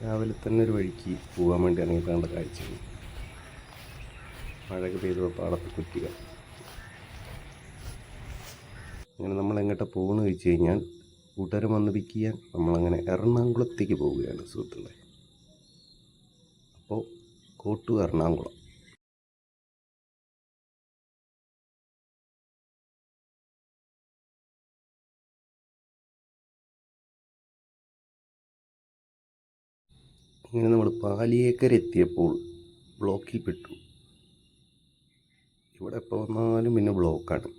രാവിലെ തന്നെ ഒരു വഴിക്ക് പോകാൻ വേണ്ടി ഇറങ്ങിയിട്ടാണ് കാഴ്ചകൾ. മഴയൊക്കെ പെയ്ത പാടത്ത് കുറ്റികൾ. അങ്ങനെ നമ്മൾ എങ്ങോട്ടാണ് പോകുന്നത് ചോദിച്ചു കഴിഞ്ഞാൽ കൂട്ടുകാരൻ വന്ന് പിക്ക് ചെയ്യാൻ നമ്മളങ്ങനെ എറണാകുളത്തേക്ക് പോവുകയാണ് സുഹൃത്തുക്കളെ. അപ്പോൾ കോട്ടു എറണാകുളം. ഇങ്ങനെ നമ്മൾ പാലിയേക്കര എത്തിയപ്പോൾ ബ്ലോക്കിൽ പെട്ടു. ഇവിടെ എപ്പോൾ വന്നാലും പിന്നെ ബ്ലോക്കാണ്.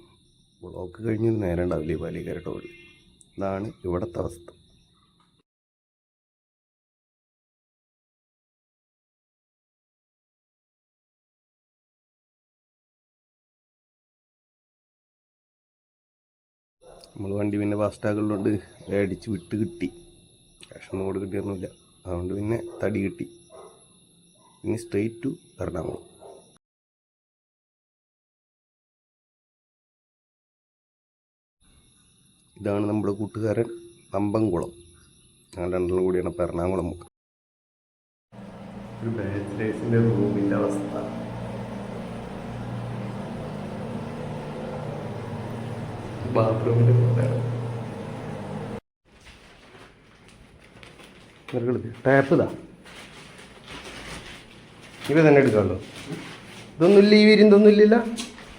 ബ്ലോക്ക് കഴിഞ്ഞ് നേരം ഉണ്ടാവില്ലേ പാലിയേക്കര ടോളിൽ. ഇതാണ് ഇവിടുത്തെ അവസ്ഥ. നമ്മൾ വണ്ടി പിന്നെ ഫാസ്റ്റാഗുള്ളതുകൊണ്ട് അടിച്ച് വിട്ട് കിട്ടി. ക്യാഷൊന്നും കൂടെ കിട്ടിയൊന്നുമില്ല. അതുകൊണ്ട് പിന്നെ തടി കിട്ടി. ഇനി സ്ട്രെയിറ്റ് ടു എറണാകുളം. ഇതാണ് നമ്മുടെ കൂട്ടുകാരൻ അമ്പംകുളം. ഞങ്ങൾ രണ്ടെണ്ണം കൂടിയാണ് ഇപ്പോൾ എറണാകുളം മുക്ക്. ഒരു ബാച്ചിലേഴ്സിൻ്റെ റൂമിൻ്റെ അവസ്ഥ. ബാത്റൂമിൻ്റെ ടാപ്പ് ഇതാ ഇവ തന്നെ എടുക്കാമല്ലോ. ഇതൊന്നുമില്ല, ഈ വിരിന്തൊന്നും ഇല്ലില്ല.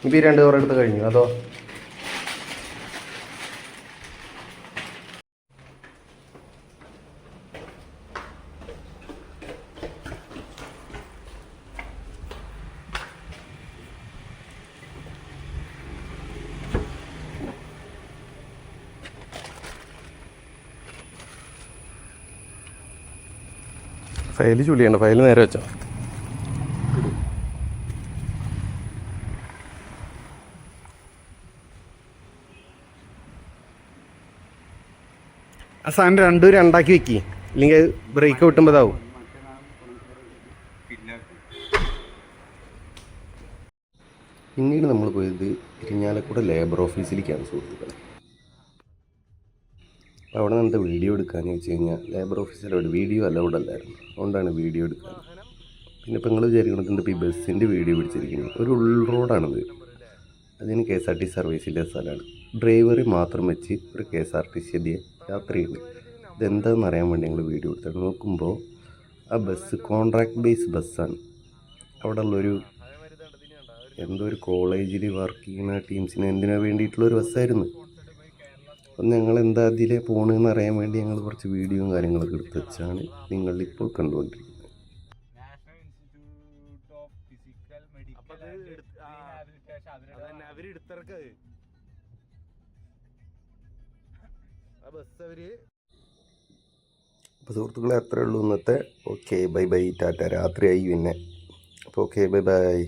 ഇപ്പം 2 ഓവർ എടുത്ത് കഴിഞ്ഞു. അതോ ഫയൽ ചുളിയുണ്ട്. ഫയൽ നേരെ വെച്ചോ. ആ സാധനം രണ്ടും രണ്ടാക്കി വെക്കി, ഇല്ലെങ്കിൽ ബ്രേക്ക് കിട്ടുമ്പോൾ ഇതാവും. പിന്നീട് നമ്മൾ പോയത് ഇരിഞ്ഞാലക്കുട ലേബർ ഓഫീസിലേക്കാണ് സുഹൃത്തുക്കളെ. അപ്പോൾ അവിടെ നിന്ന് വീഡിയോ എടുക്കാമെന്ന് വെച്ച് കഴിഞ്ഞാൽ ലേബർ ഓഫീസിലവിടെ വീഡിയോ അലൗഡ് അല്ലായിരുന്നു. അതുകൊണ്ടാണ് വീഡിയോ എടുക്കാൻ. പിന്നെ ഇപ്പോൾ നിങ്ങൾ വിചാരിക്കുന്നത് ഇപ്പോൾ ഈ ബസ്സിൻ്റെ വീഡിയോ പിടിച്ചിരിക്കുന്നത് ഒരു ഉൾ റോഡാണിത്. അതിന് KSRTC സർവീസിൻ്റെ സ്ഥലമാണ്. ഡ്രൈവറെ മാത്രം വെച്ച് ഒരു KSRTC യാത്രയുണ്ട്. ഇതെന്താണെന്ന് അറിയാൻ വേണ്ടി ഞങ്ങൾ വീഡിയോ എടുത്തിട്ട് നോക്കുമ്പോൾ ആ ബസ് കോൺട്രാക്ട് ബേസ് ബസ്സാണ്. അവിടെ ഉള്ളൊരു എന്തോ ഒരു കോളേജിൽ വർക്ക് ചെയ്യുന്ന ടീംസിന് എന്തിനാ വേണ്ടിയിട്ടുള്ളൊരു ബസ്സായിരുന്നു. അപ്പം ഞങ്ങൾ എന്താ അതിലെ പോകണമെന്ന് അറിയാൻ വേണ്ടി ഞങ്ങൾ കുറച്ച് വീഡിയോയും കാര്യങ്ങളൊക്കെ എടുത്ത് വെച്ചാണ് നിങ്ങളിപ്പോൾ കണ്ടുകൊണ്ടിരിക്കുന്നത്. അപ്പോൾ സുഹൃത്തുക്കളെ അത്രയേ ഉള്ളൂ ഇന്നത്തെ. Okay, bye bye, Tata. രാത്രിയായി പിന്നെ. അപ്പോൾ ഓക്കെ, ബൈ ബൈ.